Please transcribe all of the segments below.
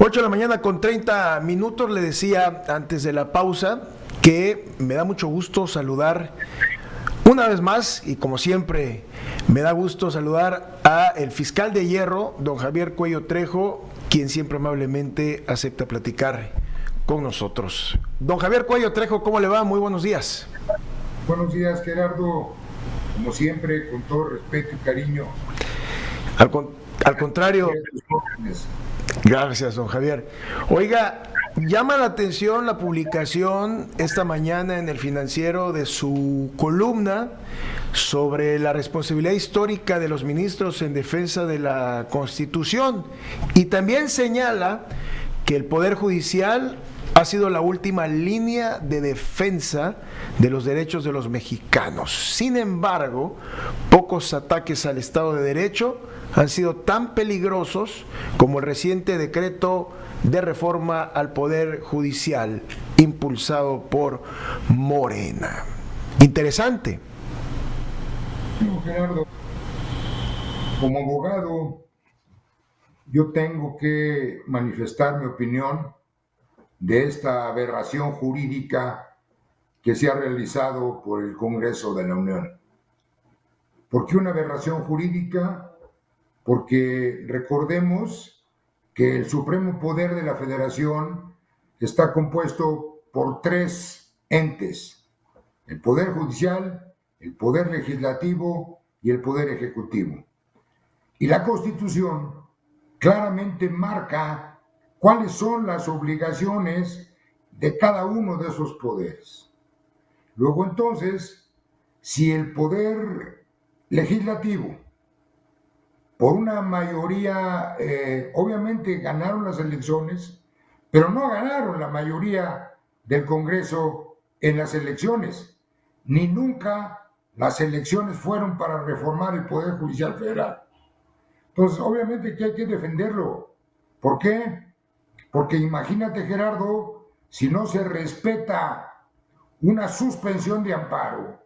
8 de la mañana con 30 minutos. Le decía antes de la pausa que me da mucho gusto saludar una vez más, y como siempre me da gusto saludar a el fiscal de hierro, don Javier Cuello Trejo, quien siempre amablemente acepta platicar con nosotros. Don Javier Cuello Trejo, ¿cómo le va? Muy buenos días. Buenos días, Gerardo. Como siempre, con todo respeto y cariño. Al, con, al contrario, A tus órdenes. gracias, don Javier. Oiga, llama la atención la publicación esta mañana en El Financiero de su columna sobre la responsabilidad histórica de los ministros en defensa de la Constitución, y también señala que el Poder Judicial ha sido la última línea de defensa de los derechos de los mexicanos. Sin embargo, pocos ataques al Estado de Derecho han sido tan peligrosos como el reciente decreto de reforma al Poder Judicial impulsado por Morena. Interesante. No, Gerardo, como abogado, yo tengo que manifestar mi opinión de esta aberración jurídica que se ha realizado por el Congreso de la Unión. ¿Por qué una aberración jurídica? Porque recordemos que el supremo poder de la Federación está compuesto por tres entes: el Poder Judicial, el Poder Legislativo y el Poder Ejecutivo. Y la Constitución claramente marca cuáles son las obligaciones de cada uno de esos poderes. Luego entonces, si el Poder Legislativo, por una mayoría, obviamente ganaron las elecciones, pero no ganaron la mayoría del Congreso en las elecciones, ni nunca las elecciones fueron para reformar el Poder Judicial Federal. Entonces, obviamente que hay que defenderlo. ¿Por qué? Porque imagínate, Gerardo, si no se respeta una suspensión de amparo,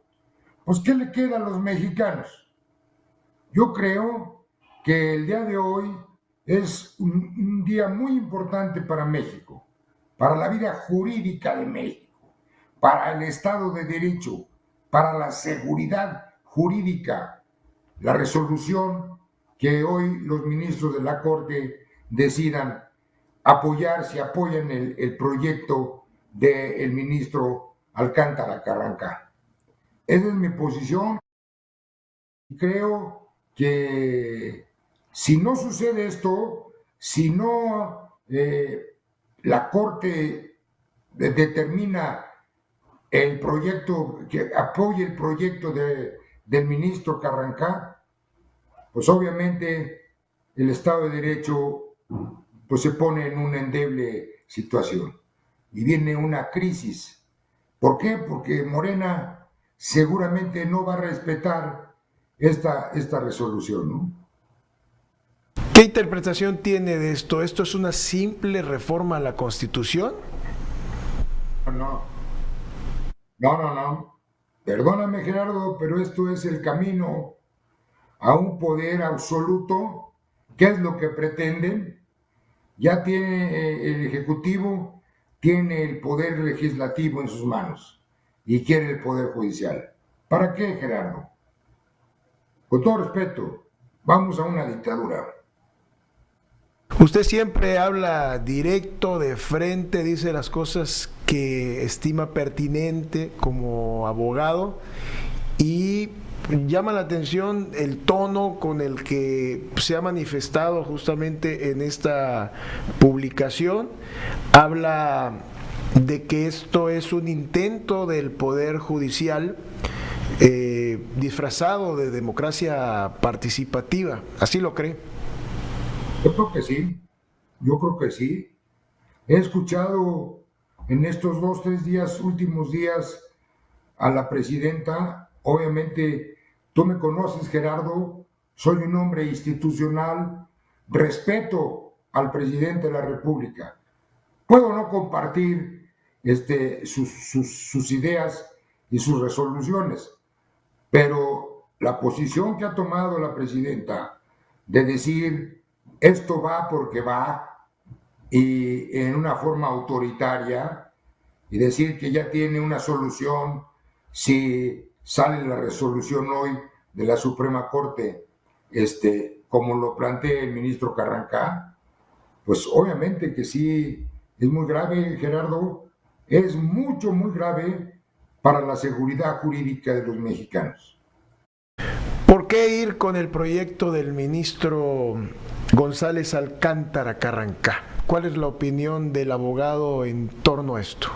pues ¿qué le queda a los mexicanos? Yo creo que el día de hoy es un día muy importante para México, para la vida jurídica de México, para el Estado de Derecho, para la seguridad jurídica. La resolución que hoy los ministros de la Corte decidan apoyar, si apoyan el proyecto del ministro Alcántara Carranca. Esa es mi posición. Creo que si no sucede esto, si no la Corte determina el proyecto, que apoye el proyecto del ministro Carranca, pues obviamente el Estado de Derecho pues se pone en una endeble situación y viene una crisis. ¿Por qué? Porque Morena seguramente no va a respetar esta resolución, ¿no? ¿Qué interpretación tiene de esto? ¿Esto es una simple reforma a la Constitución? No, no. Perdóname, Gerardo, pero esto es el camino a un poder absoluto. ¿Qué es lo que pretenden? Ya tiene el Ejecutivo, tiene el Poder Legislativo en sus manos y quiere el Poder Judicial. ¿Para qué, Gerardo? Con todo respeto, vamos a una dictadura. Usted siempre habla directo, de frente, dice las cosas que estima pertinente como abogado, y llama la atención el tono con el que se ha manifestado justamente en esta publicación. Habla de que esto es un intento del Poder Judicial disfrazado de democracia participativa. ¿Así lo cree? Yo creo que sí, yo creo que sí. He escuchado en estos 2, 3 días, últimos días, a la presidenta. Obviamente, tú me conoces, Gerardo, soy un hombre institucional, respeto al presidente de la República. Puedo no compartir sus ideas y sus resoluciones, pero la posición que ha tomado la presidenta de decir esto va porque va, y en una forma autoritaria y decir que ya tiene una solución si sale la resolución hoy de la Suprema Corte, como lo plantea el ministro Carrancá, pues obviamente que sí, es muy grave, Gerardo, es mucho, muy grave para la seguridad jurídica de los mexicanos. ¿Por qué ir con el proyecto del ministro González Alcántara Carrancá? ¿Cuál es la opinión del abogado en torno a esto?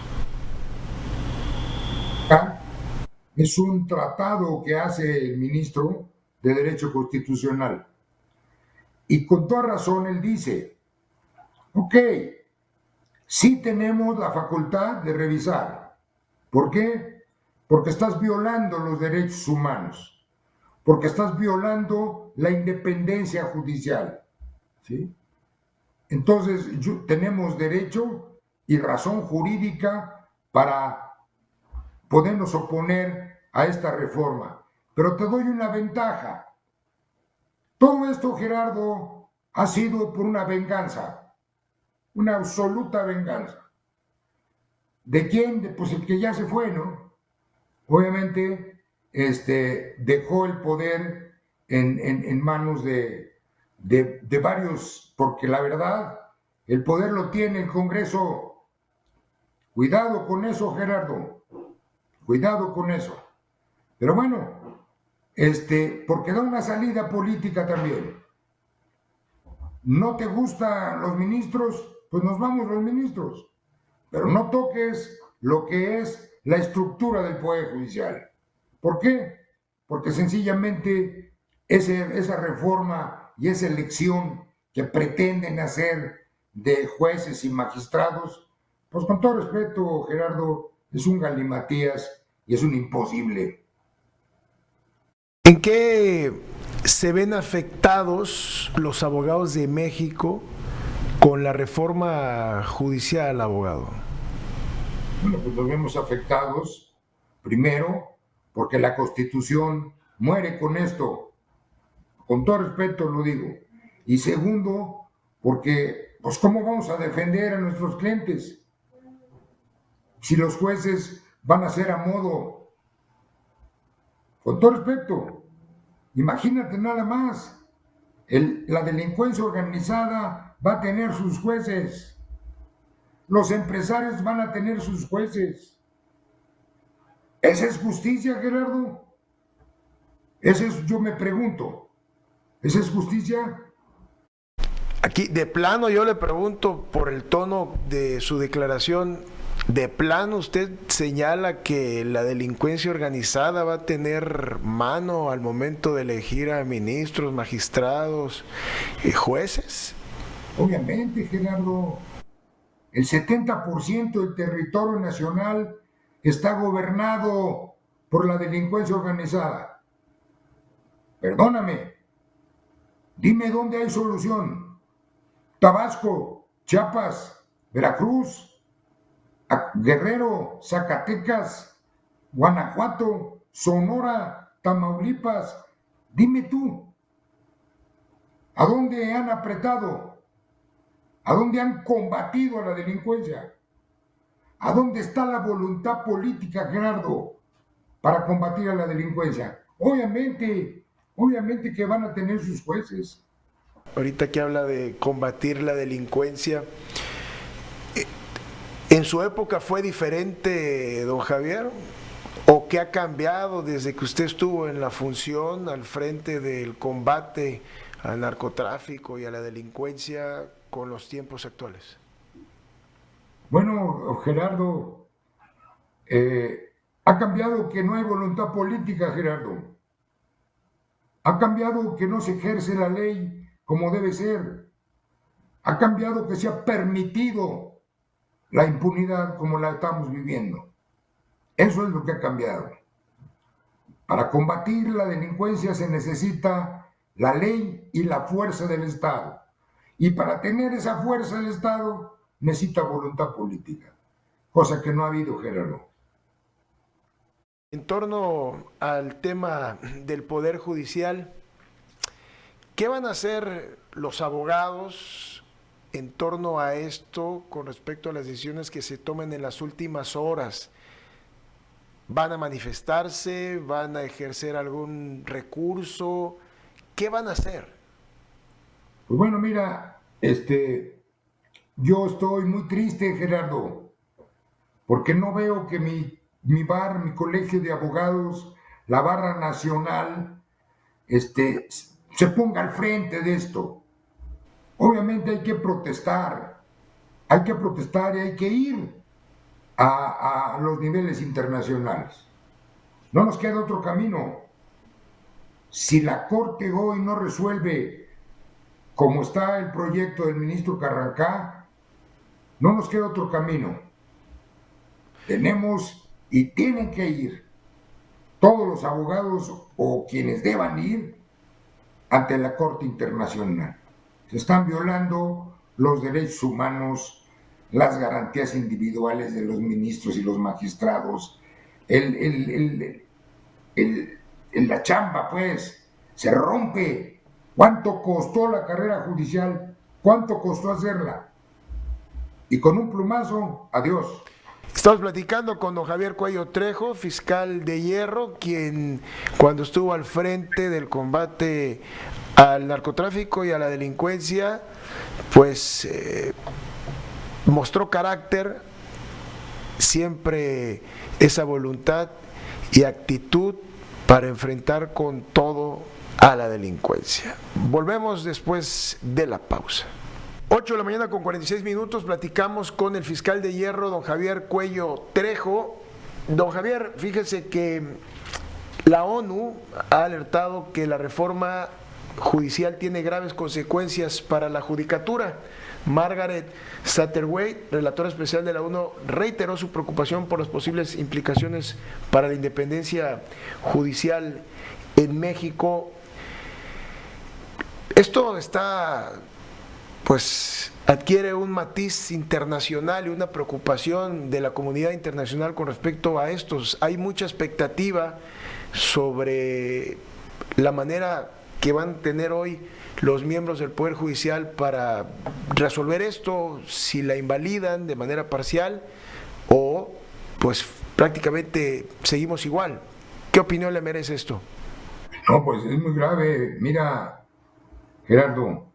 Es un tratado que hace el ministro de Derecho Constitucional. Y con toda razón él dice, ok, sí tenemos la facultad de revisar. ¿Por qué? Porque estás violando los derechos humanos, porque estás violando la independencia judicial, ¿sí? Entonces tenemos derecho y razón jurídica para podernos oponer a esta reforma. Pero te doy una ventaja. Todo esto, Gerardo, ha sido por una venganza, una absoluta venganza. ¿De quién? Pues el que ya se fue, ¿no? Obviamente, dejó el poder en manos de varios, porque la verdad, el poder lo tiene el Congreso. Cuidado con eso, Gerardo. Cuidado con eso. Pero bueno, porque da una salida política también. ¿No te gustan los ministros? Pues nos vamos los ministros. Pero no toques lo que es la estructura del Poder Judicial. ¿Por qué? Porque sencillamente esa reforma y esa elección que pretenden hacer de jueces y magistrados, pues con todo respeto, Gerardo, es un galimatías y es un imposible. ¿En qué se ven afectados los abogados de México con la reforma judicial, abogado? Bueno, pues nos vemos afectados, primero, porque la Constitución muere con esto, con todo respeto lo digo, y segundo, porque, pues, ¿cómo vamos a defender a nuestros clientes? Si los jueces van a ser a modo, con todo respeto, imagínate nada más, la delincuencia organizada va a tener sus jueces, los empresarios van a tener sus jueces. ¿Esa es justicia, Gerardo? Yo me pregunto, ¿esa es justicia? Aquí, de plano, yo le pregunto por el tono de su declaración, de plano usted señala que la delincuencia organizada va a tener mano al momento de elegir a ministros, magistrados y jueces. Obviamente, Gerardo, el 70% del territorio nacional está gobernado por la delincuencia organizada. Perdóname, dime dónde hay solución. Tabasco, Chiapas, Veracruz, Guerrero, Zacatecas, Guanajuato, Sonora, Tamaulipas. Dime tú, ¿a dónde han apretado? ¿A dónde han combatido a la delincuencia? ¿A dónde está la voluntad política, Gerardo, para combatir a la delincuencia? Obviamente que van a tener sus jueces. Ahorita que habla de combatir la delincuencia, ¿en su época fue diferente, don Javier? ¿O qué ha cambiado desde que usted estuvo en la función al frente del combate al narcotráfico y a la delincuencia con los tiempos actuales? Bueno, Gerardo, ha cambiado que no hay voluntad política, Gerardo. Ha cambiado que no se ejerce la ley como debe ser. Ha cambiado que se ha permitido la impunidad como la estamos viviendo. Eso es lo que ha cambiado. Para combatir la delincuencia se necesita la ley y la fuerza del Estado. Y para tener esa fuerza del Estado necesita voluntad política, cosa que no ha habido, Gerardo. En torno al tema del Poder Judicial, ¿qué van a hacer los abogados en torno a esto con respecto a las decisiones que se tomen en las últimas horas? ¿Van a manifestarse? ¿Van a ejercer algún recurso? ¿Qué van a hacer? Pues bueno, mira, yo estoy muy triste, Gerardo, porque no veo que mi colegio de abogados, la barra nacional, se ponga al frente de esto. Obviamente hay que protestar y hay que ir a los niveles internacionales. No nos queda otro camino. Si la Corte hoy no resuelve como está el proyecto del ministro Carrancá, no nos queda otro camino. Tenemos y tienen que ir todos los abogados o quienes deban ir ante la Corte Internacional. Se están violando los derechos humanos, las garantías individuales de los ministros y los magistrados, la chamba, pues, se rompe. ¿Cuánto costó la carrera judicial? ¿Cuánto costó hacerla? Y con un plumazo, adiós. Estamos platicando con don Javier Cuello Trejo, fiscal de Hierro, quien cuando estuvo al frente del combate al narcotráfico y a la delincuencia, pues mostró carácter, siempre esa voluntad y actitud para enfrentar con todo a la delincuencia. Volvemos después de la pausa. 8 de la mañana con 46 minutos, platicamos con el fiscal de Hierro, don Javier Cuello Trejo. Don Javier, fíjese que la ONU ha alertado que la reforma judicial tiene graves consecuencias para la judicatura. Margaret Satterthwaite, relatora especial de la ONU, reiteró su preocupación por las posibles implicaciones para la independencia judicial en México. Esto adquiere un matiz internacional y una preocupación de la comunidad internacional con respecto a estos. Hay mucha expectativa sobre la manera que van a tener hoy los miembros del Poder Judicial para resolver esto, si la invalidan de manera parcial o pues prácticamente seguimos igual. ¿Qué opinión le merece esto? No, pues es muy grave. Mira, Gerardo,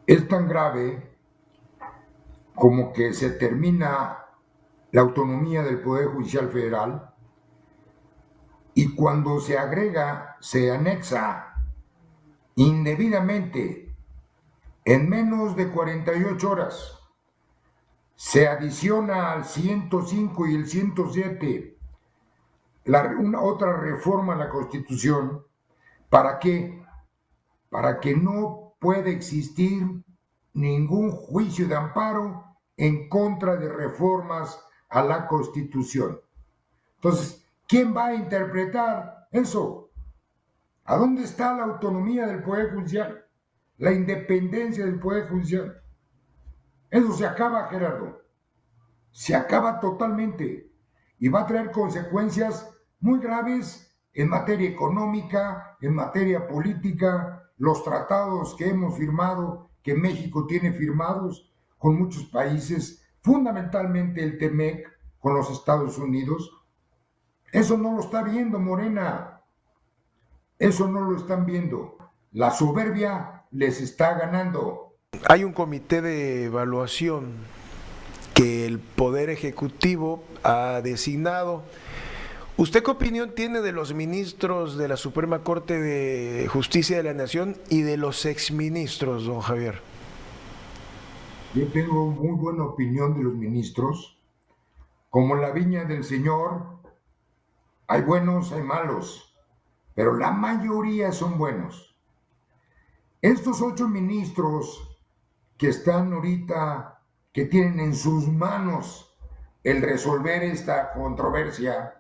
es tan grave como que se termina la autonomía del Poder Judicial Federal y cuando se anexa indebidamente en menos de 48 horas, se adiciona al 105 y el 107 una otra reforma a la Constitución. ¿Para qué? Para que no pueda existir ningún juicio de amparo en contra de reformas a la Constitución. Entonces, ¿quién va a interpretar eso? ¿A dónde está la autonomía del Poder Judicial? La independencia del Poder Judicial. Eso se acaba, Gerardo. Se acaba totalmente y va a traer consecuencias muy graves en materia económica, en materia política, los tratados que hemos firmado, que México tiene firmados con muchos países, fundamentalmente el TEMEC con los Estados Unidos. Eso no lo está viendo Morena, eso no lo están viendo. La soberbia les está ganando. Hay un comité de evaluación que el Poder Ejecutivo ha designado. ¿Usted qué opinión tiene de los ministros de la Suprema Corte de Justicia de la Nación y de los exministros, don Javier? Yo tengo muy buena opinión de los ministros. Como en la viña del Señor, hay buenos, hay malos, pero la mayoría son buenos. Estos 8 ministros que están ahorita, que tienen en sus manos el resolver esta controversia,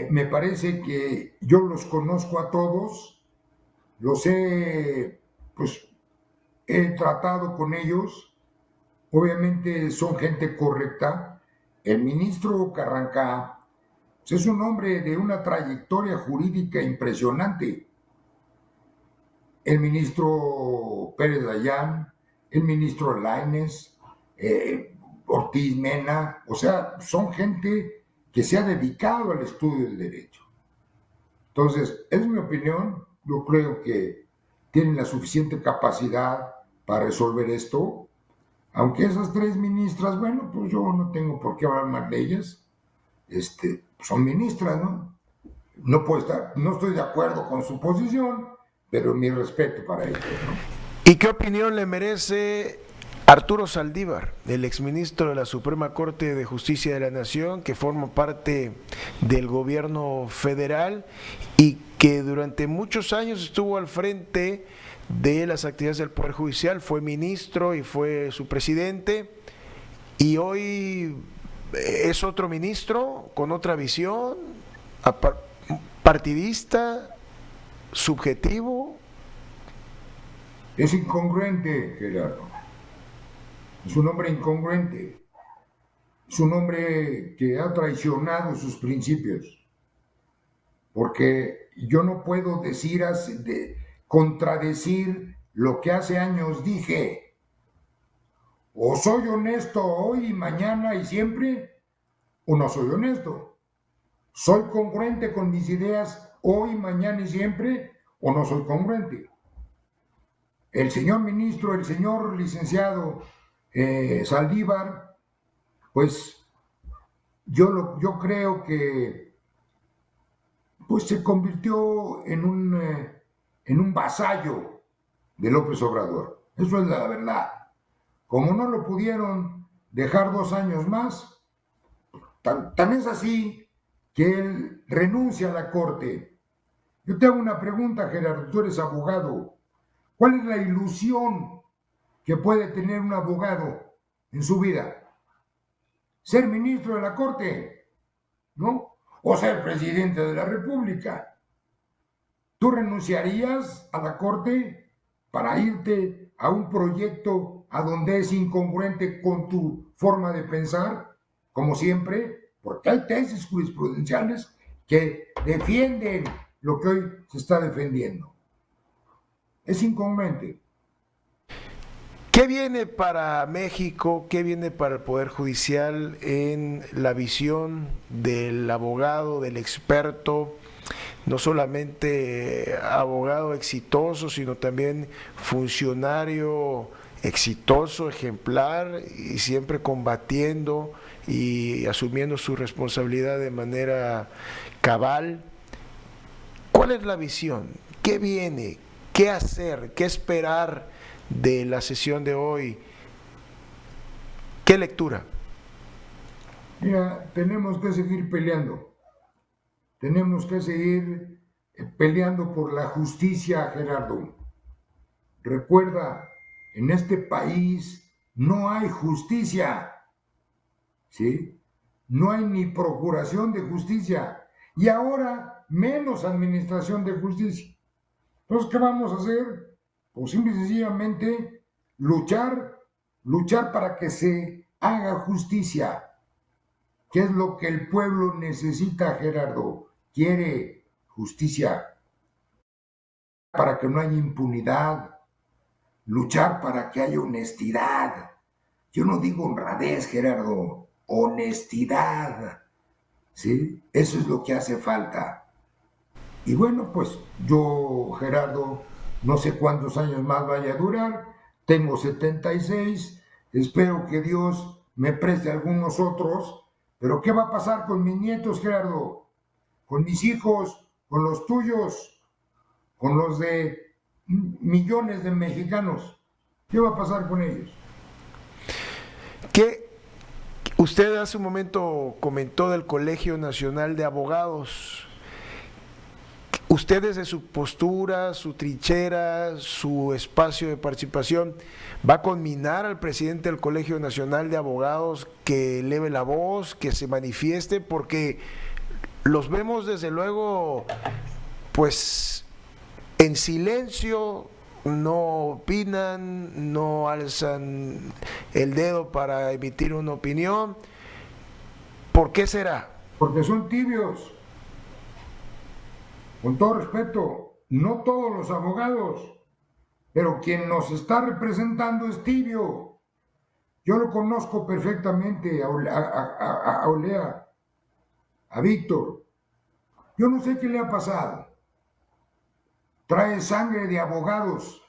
me parece que yo los conozco a todos, he tratado con ellos, obviamente son gente correcta. El ministro Carrancá pues, es un hombre de una trayectoria jurídica impresionante. el ministro Pérez Dayán, el ministro Lainez, Ortiz Mena, o sea, son gente que se ha dedicado al estudio del derecho. Entonces, es mi opinión, yo creo que tienen la suficiente capacidad para resolver esto, aunque esas tres ministras, bueno, pues yo no tengo por qué hablar más de ellas, son ministras, ¿no? No estoy de acuerdo con su posición, pero mi respeto para ellos, ¿no? ¿Y qué opinión le merece Arturo Saldívar, el exministro de la Suprema Corte de Justicia de la Nación, que forma parte del gobierno federal y que durante muchos años estuvo al frente de las actividades del Poder Judicial, fue ministro y fue su presidente, y hoy es otro ministro con otra visión, partidista, subjetivo? Es incongruente, Gerardo. Es un hombre incongruente. Es un hombre que ha traicionado sus principios. Porque yo no puedo contradecir lo que hace años dije. O soy honesto hoy y mañana y siempre, o no soy honesto. Soy congruente con mis ideas hoy, mañana y siempre, o no soy congruente. El señor ministro, el señor licenciado Saldívar, pues yo creo que pues se convirtió en un vasallo de López Obrador. Eso es la verdad. Como no lo pudieron dejar 2 años más, tan es así que él renuncia a la Corte. Yo te hago una pregunta, Gerardo, tú eres abogado. ¿Cuál es la ilusión que puede tener un abogado en su vida? Ser ministro de la Corte, ¿no? O ser presidente de la República. ¿Tú renunciarías a la Corte para irte a un proyecto a donde es incongruente con tu forma de pensar, como siempre? Porque hay tesis jurisprudenciales que defienden lo que hoy se está defendiendo. Es incongruente. ¿Qué viene para México, qué viene para el Poder Judicial en la visión del abogado, del experto, no solamente abogado exitoso, sino también funcionario exitoso, ejemplar y siempre combatiendo y asumiendo su responsabilidad de manera cabal? ¿Cuál es la visión? ¿Qué viene? ¿Qué hacer? ¿Qué esperar de la sesión de hoy? ¿Qué lectura? Mira, tenemos que seguir peleando. Tenemos que seguir peleando por la justicia, Gerardo. Recuerda, en este país no hay justicia, ¿sí? No hay ni procuración de justicia y ahora menos administración de justicia. Entonces, ¿qué vamos a hacer? Pues simple y sencillamente luchar para que se haga justicia. ¿Qué es lo que el pueblo necesita, Gerardo? Quiere justicia para que no haya impunidad, luchar para que haya honestidad. Yo no digo honradez, Gerardo, honestidad, ¿sí? Eso es lo que hace falta. Y bueno, pues yo, Gerardo, no sé cuántos años más vaya a durar, tengo 76, espero que Dios me preste algunos otros, pero ¿qué va a pasar con mis nietos, Gerardo? Con mis hijos, con los tuyos, con los de millones de mexicanos. ¿Qué va a pasar con ellos? ¿Qué usted hace un momento comentó del Colegio Nacional de Abogados? Usted desde su postura, su trinchera, su espacio de participación, ¿va a conminar al presidente del Colegio Nacional de Abogados que eleve la voz, que se manifieste? Porque los vemos desde luego, pues, en silencio, no opinan, no alzan el dedo para emitir una opinión. ¿Por qué será? Porque son tibios. Con todo respeto, no todos los abogados pero quien nos está representando es tibio. Yo lo conozco perfectamente a Olea, a Víctor. Yo no sé qué le ha pasado. Trae sangre de abogados.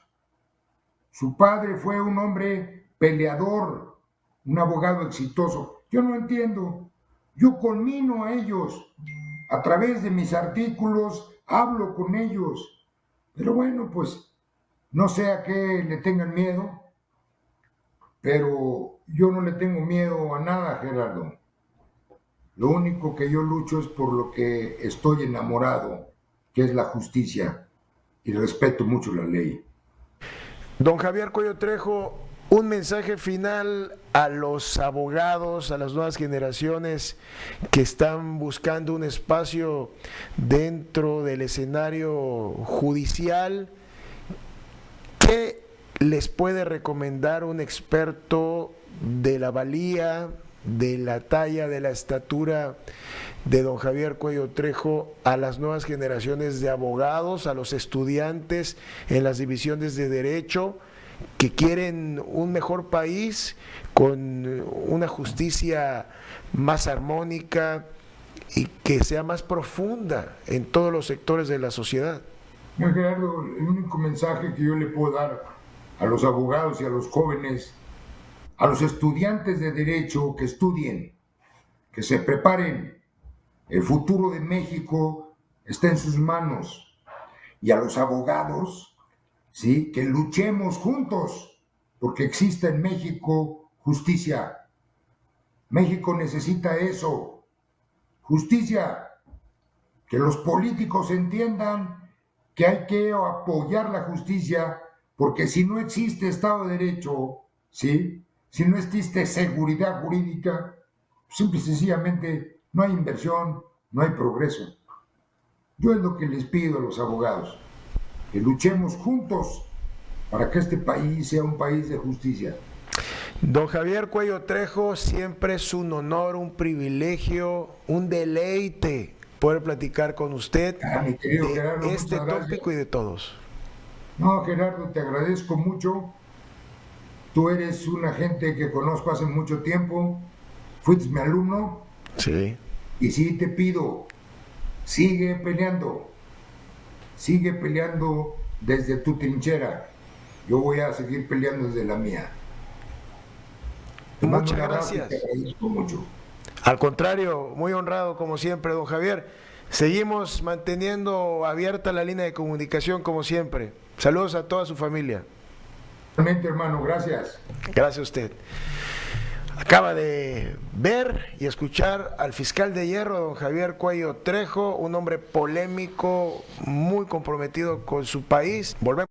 Su padre fue un hombre peleador, un abogado exitoso. Yo no entiendo. Yo conmino a ellos. A través de mis artículos hablo con ellos. Pero bueno, pues no sé a qué le tengan miedo, pero yo no le tengo miedo a nada, Gerardo. Lo único que yo lucho es por lo que estoy enamorado, que es la justicia, y respeto mucho la ley. Don Javier Cuello Trejo, un mensaje final a los abogados, a las nuevas generaciones que están buscando un espacio dentro del escenario judicial. ¿Qué les puede recomendar un experto de la valía, de la talla, de la estatura de don Javier Cuello Trejo a las nuevas generaciones de abogados, a los estudiantes en las divisiones de derecho que quieren un mejor país con una justicia más armónica y que sea más profunda en todos los sectores de la sociedad? Mira, Gerardo, el único mensaje que yo le puedo dar a los abogados y a los jóvenes, a los estudiantes de derecho, que estudien, que se preparen. El futuro de México está en sus manos. Y a los abogados, ¿sí?, que luchemos juntos porque exista en México justicia. México necesita eso, justicia. Que los políticos entiendan que hay que apoyar la justicia, porque si no existe Estado de Derecho, ¿sí?, si no existe seguridad jurídica, simple y sencillamente no hay inversión, no hay progreso. Yo es lo que les pido a los abogados, que luchemos juntos para que este país sea un país de justicia. Don Javier Cuello Trejo, siempre es un honor, un privilegio, un deleite poder platicar con usted Mi querido de Gerardo, este muchas gracias. tópico y de todos. No, Gerardo, te agradezco mucho. Tú eres una gente que conozco hace mucho tiempo, fuiste mi alumno, Sí. y sí te pido, sigue peleando desde tu trinchera. Yo voy a seguir peleando desde la mía. Te mando Muchas un abrazo y te gracias. agradezco mucho. Al contrario, muy honrado como siempre, don Javier. Seguimos manteniendo abierta la línea de comunicación como siempre. Saludos a toda su familia. Realmente, hermano, gracias. Gracias a usted. Acaba de ver y escuchar al fiscal de hierro, don Javier Cuello Trejo, un hombre polémico, muy comprometido con su país. Volvemos.